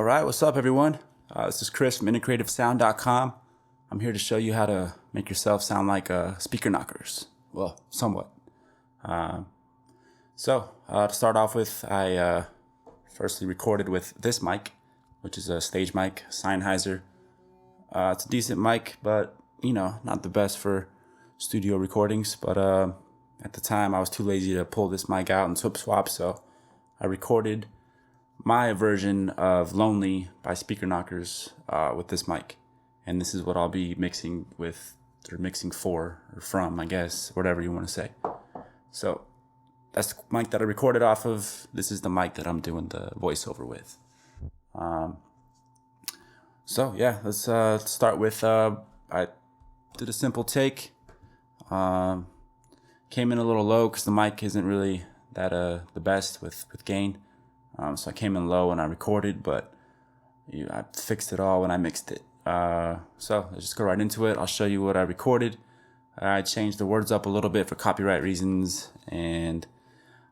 All right, what's up, everyone? This is Chris from integrativesound.com. I'm here to show you how to make yourself sound like Speaker Knockerz. Well, somewhat. To start off with, I firstly recorded with this mic, which is a stage mic, Sennheiser. It's a decent mic, but, not the best for studio recordings. But at the time, I was too lazy to pull this mic out and swap, so I recorded my version of Lonely by Speaker Knockerz with this mic. And this is what I'll be mixing with, or mixing for, or from, I guess, whatever you want to say. So that's the mic that I recorded off of. This is the mic that I'm doing the voiceover with. Let's start with, I did a simple take. Came in a little low because the mic isn't really that the best with gain. So I came in low when I recorded, but I fixed it all when I mixed it. So let's just go right into it. I'll show you what I recorded. I changed the words up a little bit for copyright reasons, and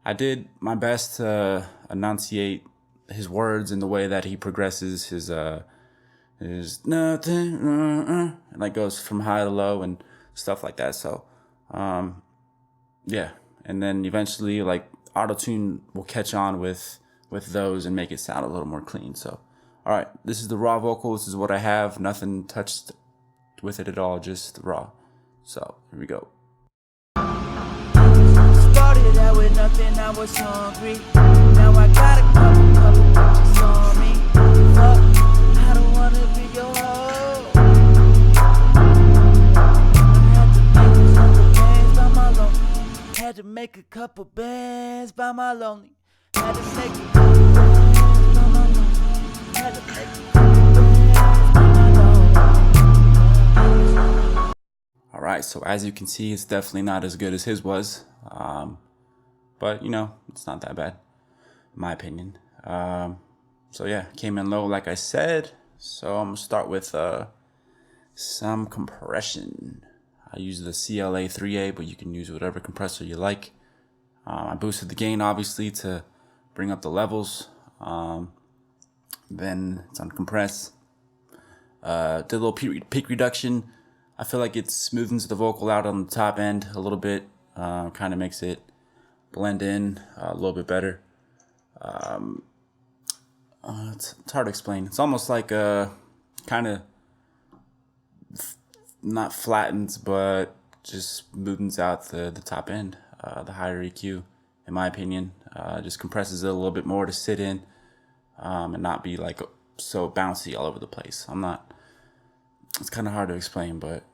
I did my best to enunciate his words in the way that he progresses his nothing, and like goes from high to low and stuff like that. So, and then eventually like AutoTune will catch on with those and make it sound a little more clean. So, all right, this is the raw vocal. This is what I have. Nothing touched with it at all, just raw. So here we go. Started out with nothing, I was hungry. Now I got a couple bitches on me. Fuck, I don't wanna be your hoe. Had to make a couple bands by my lonely. Had to make a couple bands by my lonely. Had to make a couple bands by my lonely. All right, so as you can see, it's definitely not as good as his was. But it's not that bad, in my opinion. Came in low, like I said. So I'm gonna start with some compression. I use the CLA 3A, but you can use whatever compressor you like. I boosted the gain, obviously, to bring up the levels. Then it's on compress. Did a little peak reduction. I feel like it smoothens the vocal out on the top end a little bit. Kind of makes it blend in a little bit better. It's hard to explain. It's almost like kind of not flattens, but just smoothens out the top end, the higher EQ, in my opinion. Just compresses it a little bit more to sit in and not be like so bouncy all over the place. It's kind of hard to explain, but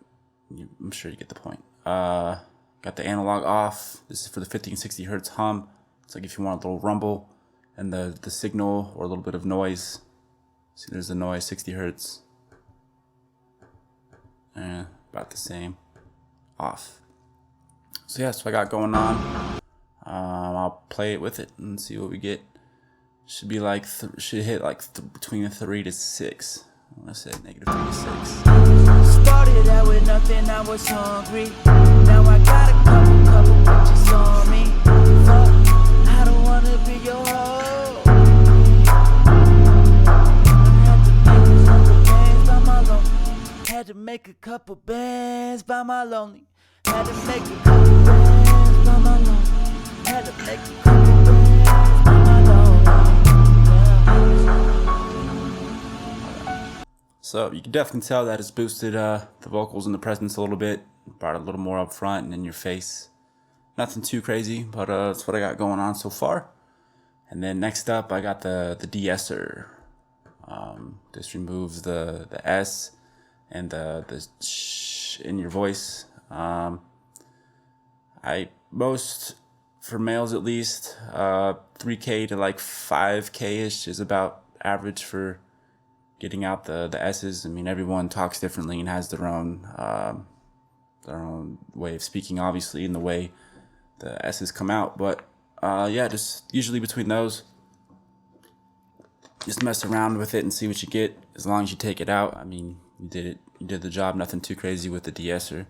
I'm sure you get the point. Got the analog off. This is for the 50 and 60 hertz hum. It's like if you want a little rumble and the signal or a little bit of noise. See, there's the noise, 60 hertz. About the same. Off. So yeah, that's what I got going on. I'll play it with it and see what we get. Should be like should hit like between 3 to 6. I want to say -3 to 6. Started out with nothing, I was hungry. Now I got a couple bitches on me. Fuck, I don't wanna be your hoe. Had to make a couple bands by my lonely. Had to make a couple bands by my lonely. Had to make a couple bands by my lonely. So you can definitely tell that it's boosted the vocals and the presence a little bit, brought it a little more up front and in your face. Nothing too crazy, but that's what I got going on so far. And then next up, I got the De-esser. This removes the S and the sh in your voice. For males at least, 3K to like 5K-ish is about average for getting out the S's. I mean, everyone talks differently and has their own way of speaking, obviously, and the way the S's come out. But just usually between those, just mess around with it and see what you get. As long as you take it out, I mean, you did the job. Nothing too crazy with the De-esser.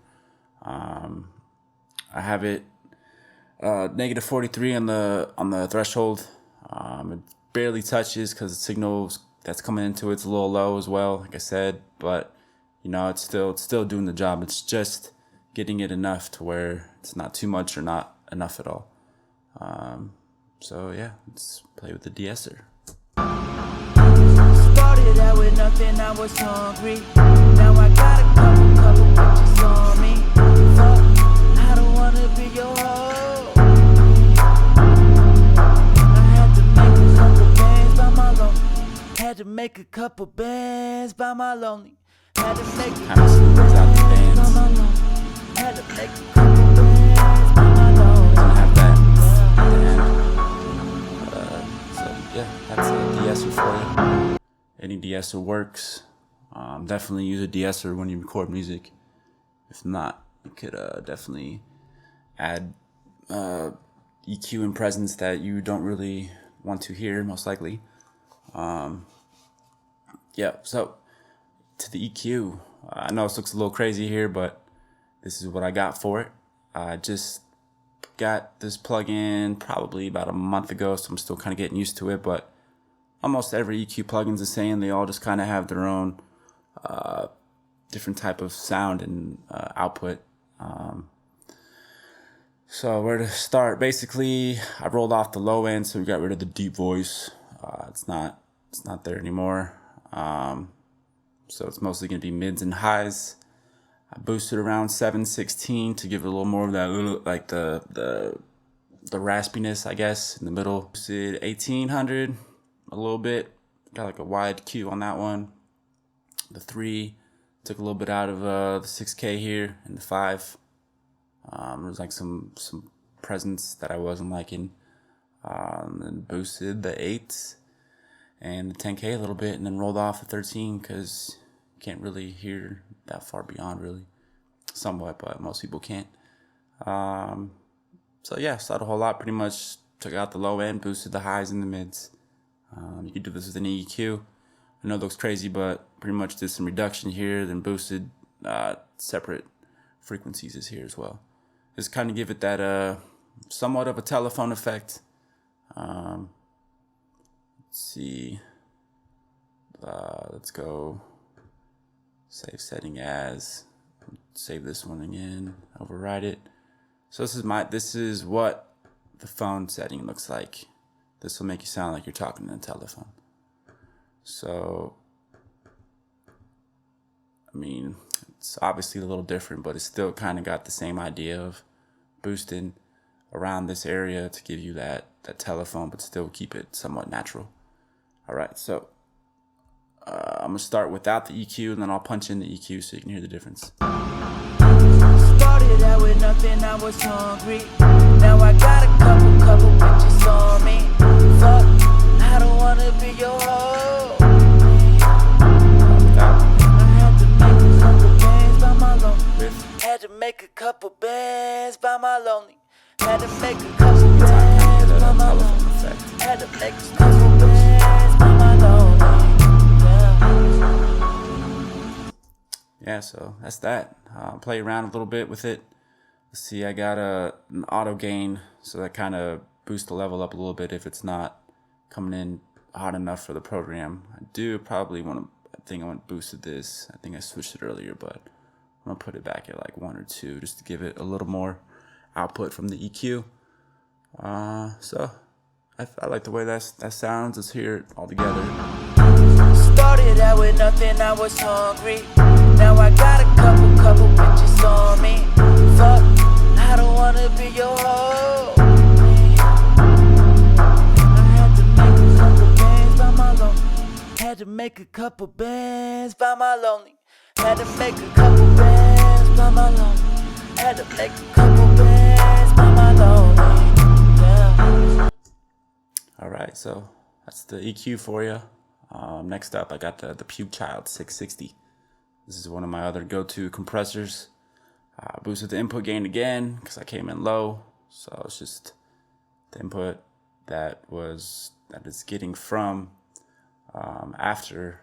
I have it -43 on the threshold. It barely touches because the signal's that's coming into it's a little low as well, like I said, but you know, it's still doing the job. It's just getting it enough to where it's not too much or not enough at all. So yeah, let's play with the de-esser. Started out with nothing, I was hungry. Now I got a couple bitches on me. Fuck, I don't wanna be your hoe. Had to make a couple bands by my lonely. Had to make a couple bands by my lonely. Had to make a couple bands by my lonely. Doesn't have that at the end. So yeah, that's a de-esser for you. Any de-esser works. Definitely use a de-esser when you record music. If not, you could definitely add EQ and presence that you don't really want to hear, most likely. Yeah, so to the EQ, I know this looks a little crazy here, but this is what I got for it. I just got this plugin probably about a month ago, so I'm still kind of getting used to it, but almost every EQ plugin's the same. They all just kind of have their own different type of sound and output. So where to start? Basically, I rolled off the low end, so we got rid of the deep voice. It's not there anymore. So it's mostly going to be mids and highs. I boosted around 716 to give it a little more of that little, like the raspiness, I guess, in the middle. Boosted 1800 a little bit. Got like a wide Q on that one. The 3 took a little bit out of the 6K here, and the 5. There was like some presence that I wasn't liking. And boosted the 8 and the 10K a little bit, and then rolled off the 13 because you can't really hear that far beyond, really. Somewhat, but most people can't. So yeah, saw a whole lot. Pretty much took out the low end, boosted the highs and the mids. You can do this with an EQ. I know it looks crazy, but pretty much did some reduction here, then boosted separate frequencies is here as well. Just kind of give it that somewhat of a telephone effect. Let's see. Let's go save setting as. Save this one again. Override it. So this is what the phone setting looks like. This will make you sound like you're talking on a telephone. So, I mean, it's obviously a little different, but it's still kind of got the same idea of boosting around this area to give you that telephone, but still keep it somewhat natural. All right, so I'm gonna start without the EQ, and then I'll punch in the EQ so you can hear the difference. Started out with nothing, I was hungry. Now I got a couple bitches on me. Fuck, I don't wanna be your hoe. Had to make a couple bands by my lonely. Had to make a couple bands by my lonely. Had to make a couple bands by my lonely. Yeah, so that's that. Play around a little bit with it. Let's see, I got an auto gain, so that kind of boosts the level up a little bit if it's not coming in hot enough for the program. I do probably want to, I think I want boosted this. I think I switched it earlier, but I'm going to put it back at like 1 or 2 just to give it a little more output from the EQ. So I like the way that sounds. Let's hear it all together. Started out with nothing, I was hungry. Now I got a couple bitches on me. Fuck, I don't wanna be your hoe. Had to make a couple bands by my lonely. Had to make a couple bands by my lonely. Had to make a couple bands by my lonely. Yeah. All right, so that's the EQ for you. Next up, I got the Puke Child 660. This is one of my other go-to compressors. Boosted the input gain again because I came in low, so it's just the input that it's getting from after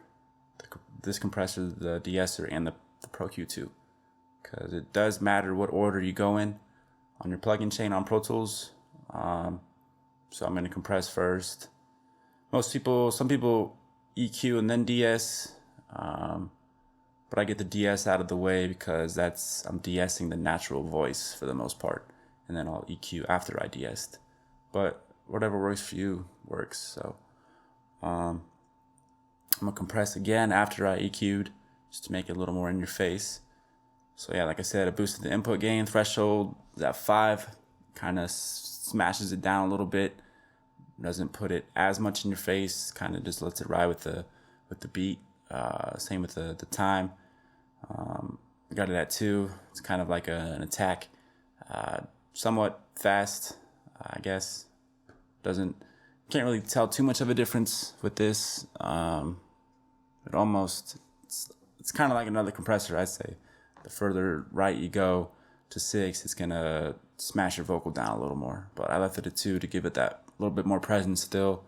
this compressor, the de-esser, and the Pro Q2, because it does matter what order you go in on your plugin chain on Pro Tools. So I'm going to compress first. Some people EQ and then De-ess. But I get the De-ess out of the way because I'm de-essing the natural voice for the most part. And then I'll EQ after I de-essed. But whatever works for you works. So I'm going to compress again after I EQ'd just to make it a little more in your face. So yeah, like I said, I boosted the input gain threshold at 5. Kind of smashes it down a little bit. Doesn't put it as much in your face. Kind of just lets it ride with the beat. Same with the time. I got it at 2. It's kind of like an attack. Somewhat fast, I guess. Can't really tell too much of a difference with this. It's kind of like another compressor, I'd say. The further right you go to 6, it's gonna smash your vocal down a little more. But I left it at 2 to give it that little bit more presence still,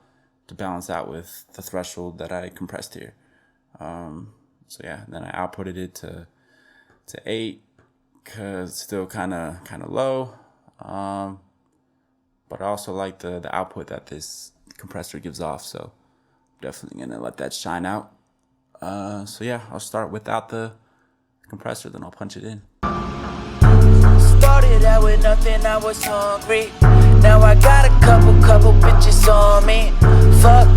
to balance out with the threshold that I compressed here. So yeah, then I outputted it to 8 because it's still kind of low. But I also like the output that this compressor gives off, so definitely gonna let that shine out. So yeah, I'll start without the compressor, then I'll punch it in. Started out with nothing, I was hungry. Now I got a couple bitches on me. Fuck,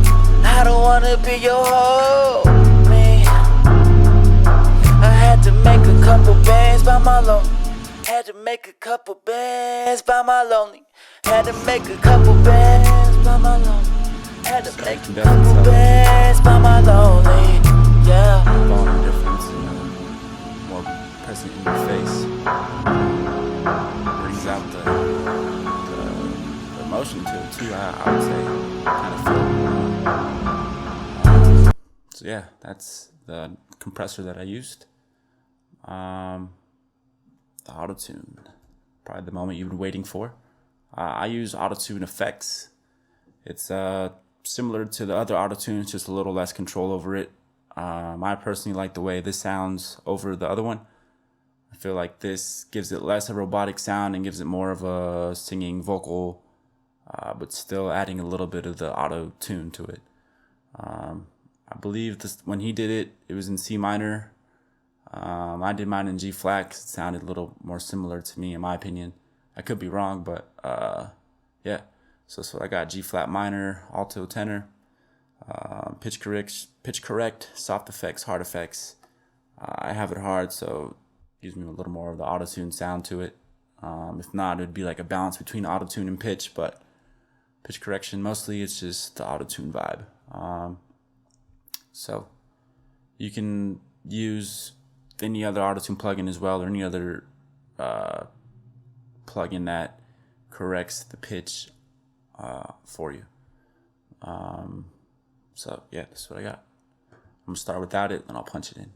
I don't wanna be your homie. I had to make a couple bands by my lonely. Had to make a couple bands by my lonely. Had to make a couple bands by my lonely. Had to make a couple bands by my lonely. Yeah. Volume difference, more present in your face. Brings out the emotion to it too, I would say. Kind of feel. So yeah, that's the compressor that I used. The AutoTune, probably the moment you've been waiting for. I use AutoTune effects. It's similar to the other AutoTunes, just a little less control over it. I personally like the way this sounds over the other one. I feel like this gives it less a robotic sound and gives it more of a singing vocal, but still adding a little bit of the AutoTune to it. I believe when he did it, it was in C minor. I did mine in G flat because it sounded a little more similar to me, in my opinion. I could be wrong, but yeah. So that's what I got: G flat minor, alto tenor, pitch correct, soft effects, hard effects. I have it hard, so it gives me a little more of the AutoTune sound to it. If not, it'd be like a balance between AutoTune and pitch, but pitch correction, mostly it's just the AutoTune vibe. So you can use any other AutoTune plugin as well, or any other plugin that corrects the pitch for you. So yeah, that's what I got. I'm gonna start without it, then I'll punch it in.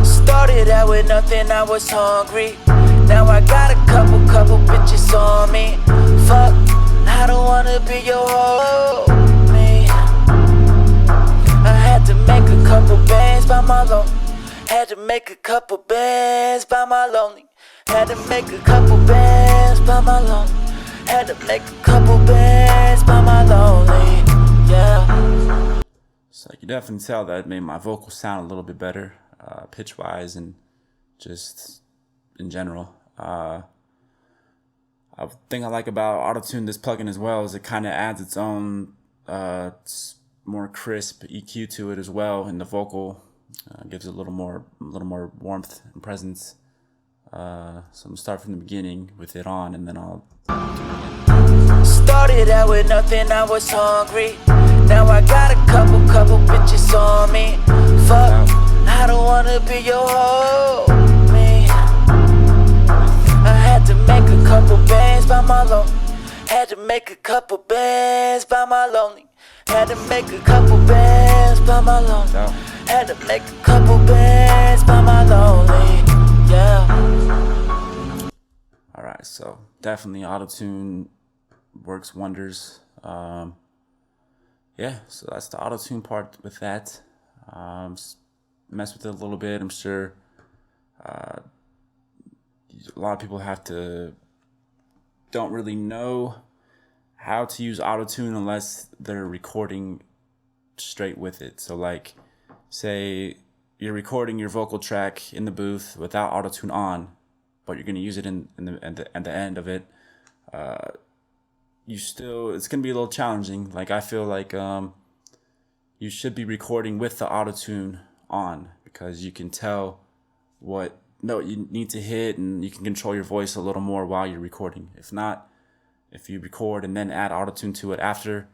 Started out with nothing, I was hungry. Now I got a couple bitches on me. Fuck, I don't wanna be your homie. I had to make a couple bands by my lonely. Had to make a couple bands by my lonely. Had to make a couple bands by my lonely. Had to make a couple bands by my lonely. Yeah. So you can definitely tell that it made my vocal sound a little bit better, pitch wise and just in general. A thing I like about AutoTune, this plugin as well, is it kind of adds its own more crisp EQ to it as well in the vocal. Gives it a little more warmth and presence. So I'm gonna start from the beginning with it on, and then I'll do it again. Started out with nothing, I was hungry. Now I got a couple bitches on me. Fuck, I don't wanna be your homie. I had to make a couple bands by my lonely. Had to make a couple bands by my lonely. Had to make a couple bands by my lonely. Had to make a couple bands by my lonely. Yeah. Alright, so definitely AutoTune works wonders. Yeah, so that's the AutoTune part with that. Mess with it a little bit. I'm sure a lot of people don't really know how to use AutoTune unless they're recording straight with it. So like, say you're recording your vocal track in the booth without AutoTune on, but you're gonna use it at the end of it. It's gonna be a little challenging. Like I feel like you should be recording with the AutoTune on, because you can tell what note you need to hit and you can control your voice a little more while you're recording. If not, if you record and then add AutoTune to it after,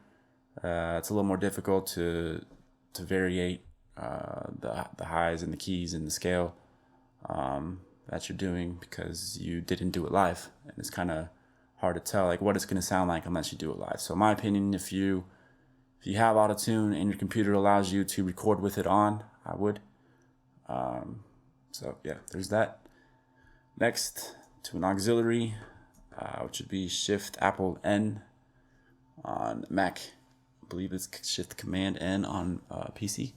it's a little more difficult to variate the highs and the keys and the scale that you're doing, because you didn't do it live, and it's kind of hard to tell like what it's going to sound like unless you do it live. So in my opinion, if you have AutoTune and your computer allows you to record with it on, I would. So yeah, there's that. Next, to an auxiliary, which would be Shift Apple N on Mac. I believe it's Shift Command N on PC.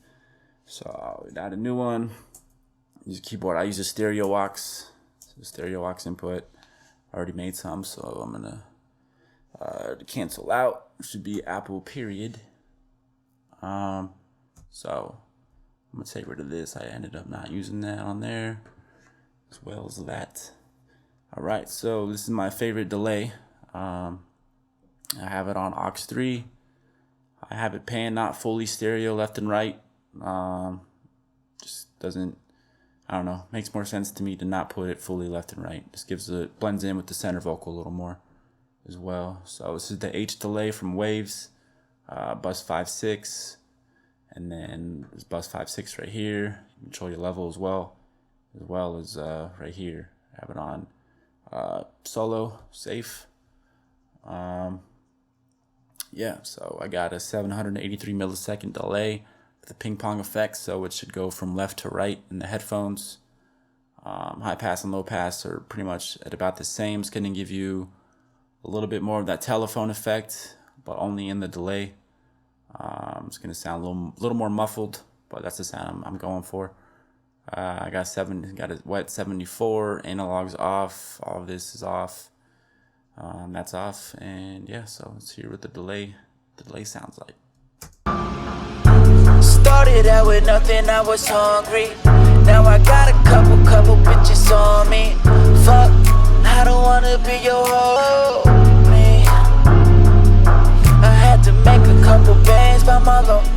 So I'll add a new one. Use a keyboard. I use a stereo aux. So stereo aux input. I already made some, so I'm gonna cancel out. It should be Apple period. So I'm gonna take rid of this. I ended up not using that on there, as well as that. All right, so this is my favorite delay. I have it on aux 3. I have it pan not fully stereo left and right. Just doesn't, I don't know, makes more sense to me to not put it fully left and right. Just blends in with the center vocal a little more as well. So this is the H delay from Waves, bus 5-6, and then there's bus 5-6 right here. You can control your level as well as right here. I have it on solo, safe. Yeah, so I got a 783 millisecond delay with the ping pong effect, so it should go from left to right in the headphones. High pass and low pass are pretty much at about the same. It's going to give you a little bit more of that telephone effect, but only in the delay. It's going to sound a little more muffled, but that's the sound I'm going for. I got a wet 74, analogs off, all of this is off. That's off, and yeah, so let's hear what the delay sounds like. Started out with nothing, I was hungry. Now I got a couple bitches on me. Fuck, I don't wanna be your homie. I had to make a couple bands by my lonely.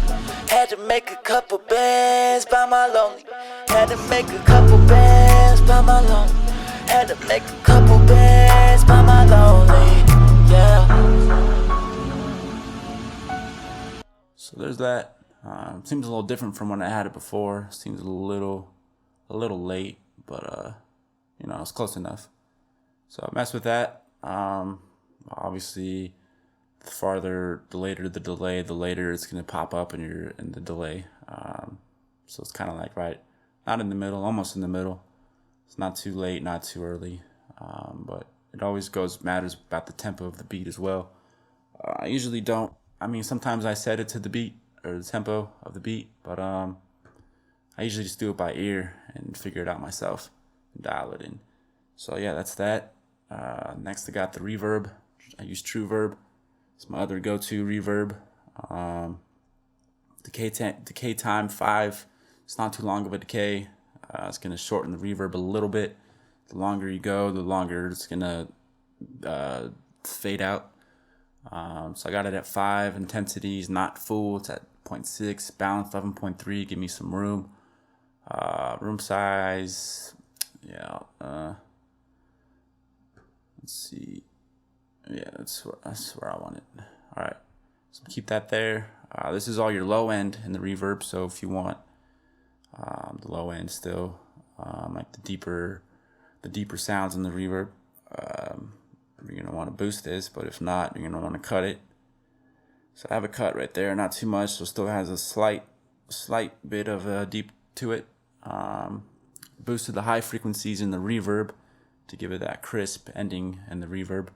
Had to make a couple bands by my lonely. Had to make a couple bands by my lonely. Had to make a couple bands by my lonely. Yeah. So there's that. Seems a little different from when I had it before. Seems a little late, but it's close enough. So I mess with that. Obviously, the later the delay, the later it's gonna pop up in the delay. So it's kind of like right, not in the middle, almost in the middle. It's not too late, not too early, but it always matters about the tempo of the beat as well. I usually don't. I mean, sometimes I set it to the beat or the tempo of the beat, but I usually just do it by ear and figure it out myself and dial it in. So yeah, that's that. Next I got the reverb. I use TrueVerb. It's my other go-to reverb. Decay time 5. It's not too long of a decay. It's gonna shorten the reverb a little bit. The longer you go, the longer it's gonna fade out. So I got it at 5. Intensity is not full. It's at 0.6. Balance 11.3. Give me some room. Room size. Yeah. Let's see. Yeah, that's where I want it. All right. So keep that there. This is all your low end in the reverb. So if you want the low end still, like the deeper sounds in the reverb, you're gonna want to boost this, but if not, you're gonna want to cut it. So I have a cut right there, not too much, so still has a slight bit of deep to it. Boosted the high frequencies in the reverb to give it that crisp ending in the reverb.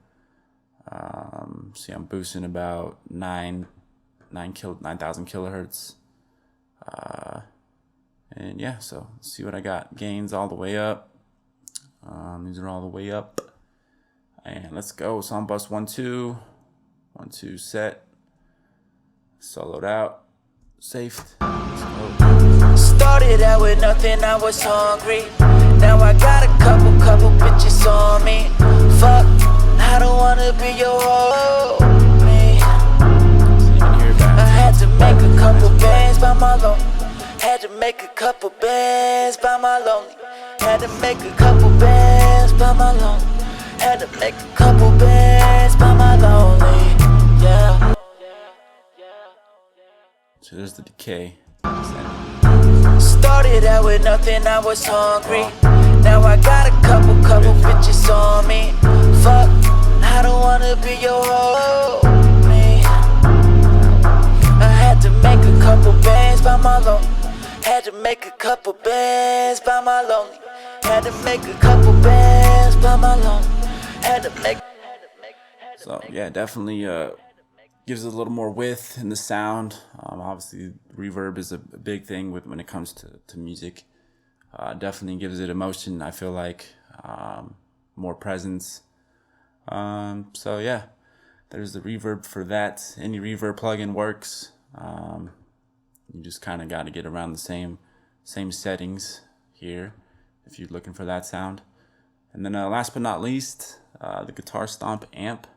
See, I'm boosting about 9,000 kilohertz. And yeah, so let's see what I got. Gains all the way up. These are all the way up. And let's go. So on bus 1, 2, 1, 2 set. Soloed out. Saved. Started out with nothing, I was hungry. Now I got a couple bitches on me. Fuck, I don't wanna be your homie. I had to make a couple bands by my lonely. Had to make a couple bands by my lonely. Had to make a couple bands by my lonely. Had to make a couple bands by my lonely. Yeah. So there's the decay. Started out with nothing, I was hungry. Now I got a couple bitches on me. Fuck, I don't wanna be your homie. I had to make a couple bands by my lonely. Had to make a couple bands by my lonely. Had to make a couple bands by my lonely. Had to make. So yeah, definitely gives it a little more width in the sound. Obviously, reverb is a big thing when it comes to music. Definitely gives it emotion. I feel like more presence. So yeah, there's the reverb for that. Any reverb plugin works. You just kind of got to get around the same settings here if you're looking for that sound. And then last but not least, the Guitar Stomp amp.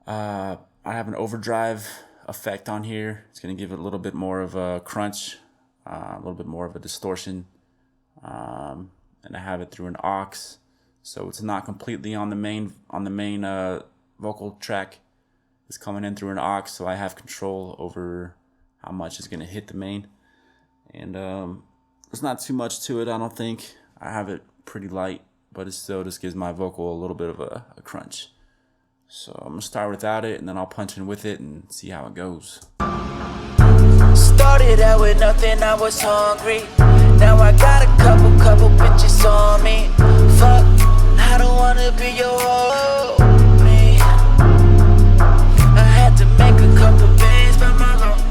I have an OverDrive effect on here. It's going to give it a little bit more of a crunch, a little bit more of a distortion. And I have it through an aux, so it's not completely on the main vocal track. It's coming in through an aux, so I have control over how much is going to hit the main. And there's not too much to it, I don't think. I have it pretty light, but it still just gives my vocal a little bit of a crunch. So I'm going to start without it, and then I'll punch in with it and see how it goes. Started out with nothing, I was hungry. Now I got a couple bitches on me. Fuck, I don't wanna be your homie. I had to make a couple bands by my lonely.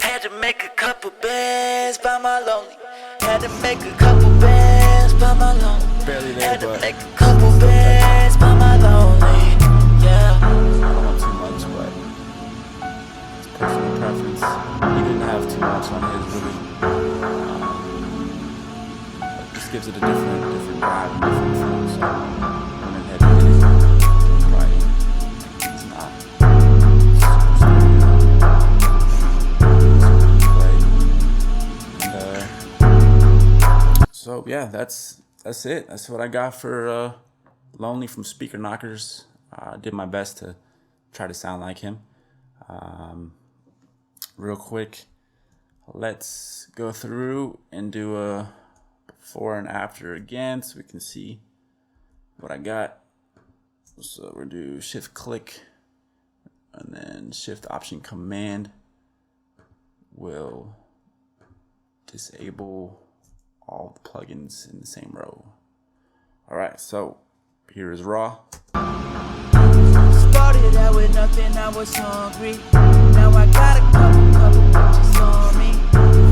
Had to make a couple bands by my lonely. Had to make a couple bands by my lonely. Barely there, Had to but make a couple bands by my lonely. Yeah. I don't want too much, but it's personal preference. He didn't have too much on his, really. This gives it a different vibe and different feel. So I went ahead and did it right. It's not so yeah, that's it. That's what I got for Lonely from Speaker Knockerz. I did my best to try to sound like him. Real quick, let's go through and do a before and after again so we can see what I got. So we'll do shift click and then shift option command will disable all the plugins in the same row. Alright, so here is raw. Started out with nothing, I was hungry. Now I got a couple bitches on me.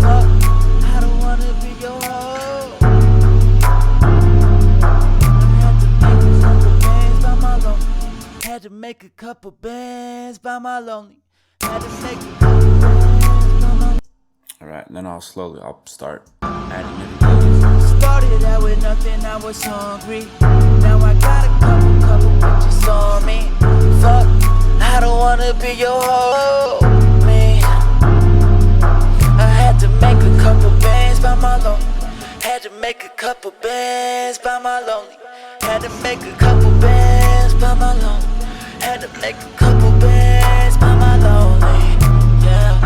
Fuck, I don't wanna be your hoe. Had to make a couple bands by my lonely. Had to make a couple bands by my lonely. Alright, and then I'll start adding everything. Started out with nothing, I was hungry. Now I got a couple bitches on me. Fuck, I don't wanna be your homie. I had to make a couple bands by my lonely. Had to make a couple bands by my lonely. Had to make a couple bands by my lonely. Had to make a couple bands by my lonely. Yeah.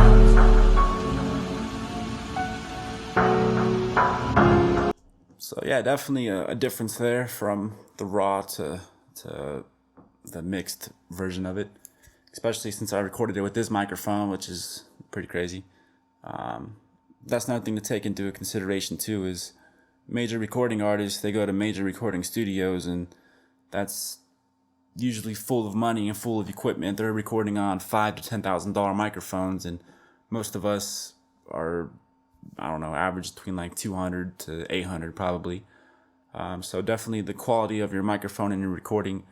So yeah, definitely a difference there from the raw to the mixed version of it, especially since I recorded it with this microphone, which is pretty crazy. That's another thing to take into consideration too, is major recording artists, they go to major recording studios, and that's usually full of money and full of equipment. They're recording on $5,000 to $10,000 microphones, and most of us are, I don't know, average between like 200 to 800 probably. So definitely the quality of your microphone and your recording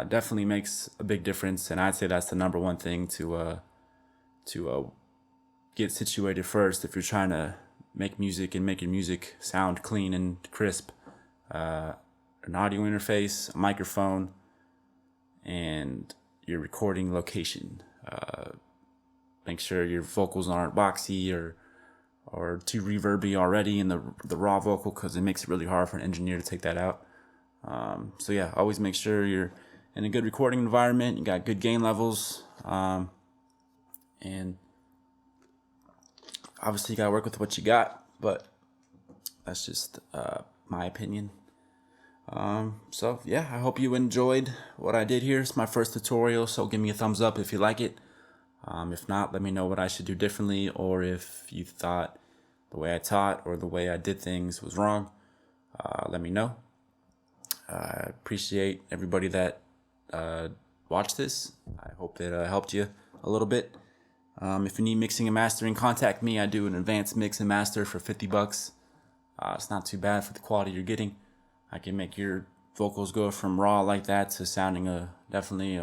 definitely makes a big difference, and I'd say that's the number one thing to get situated first if you're trying to make music and make your music sound clean and crisp. An audio interface, a microphone, and your recording location. Make sure your vocals aren't boxy or too reverby already in the raw vocal, because it makes it really hard for an engineer to take that out. So yeah, always make sure you're in a good recording environment, you got good gain levels, and obviously you gotta work with what you got, but that's just my opinion. So yeah, I hope you enjoyed what I did here. It's my first tutorial, so give me a thumbs up if you like it. If not, let me know what I should do differently, or if you thought the way I taught or the way I did things was wrong. Let me know. I appreciate everybody that watched this. I hope it helped you a little bit. If you need mixing and mastering, contact me. I do an advanced mix and master for $50. It's not too bad for the quality you're getting. I can make your vocals go from raw like that to sounding definitely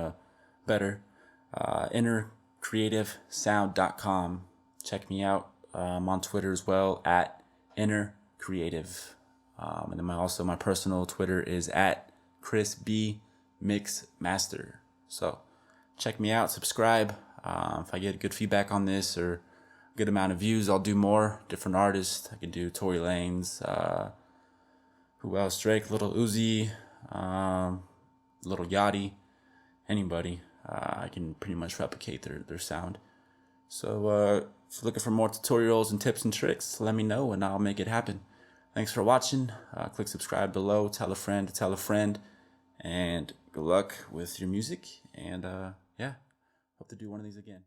better. InnerCreativeSound.com. Check me out. I'm on Twitter as well at InnerCreative. And then my personal Twitter is at ChrisB.MixMaster. So check me out, subscribe. If I get good feedback on this or a good amount of views, I'll do more. Different artists. I can do Tory Lanez, who else? Drake, Little Uzi, Little Yachty, anybody. I can pretty much replicate their sound. So if you're looking for more tutorials and tips and tricks, let me know and I'll make it happen. Thanks for watching. Click subscribe below. Tell a friend to tell a friend. And good luck with your music. And yeah, hope to do one of these again.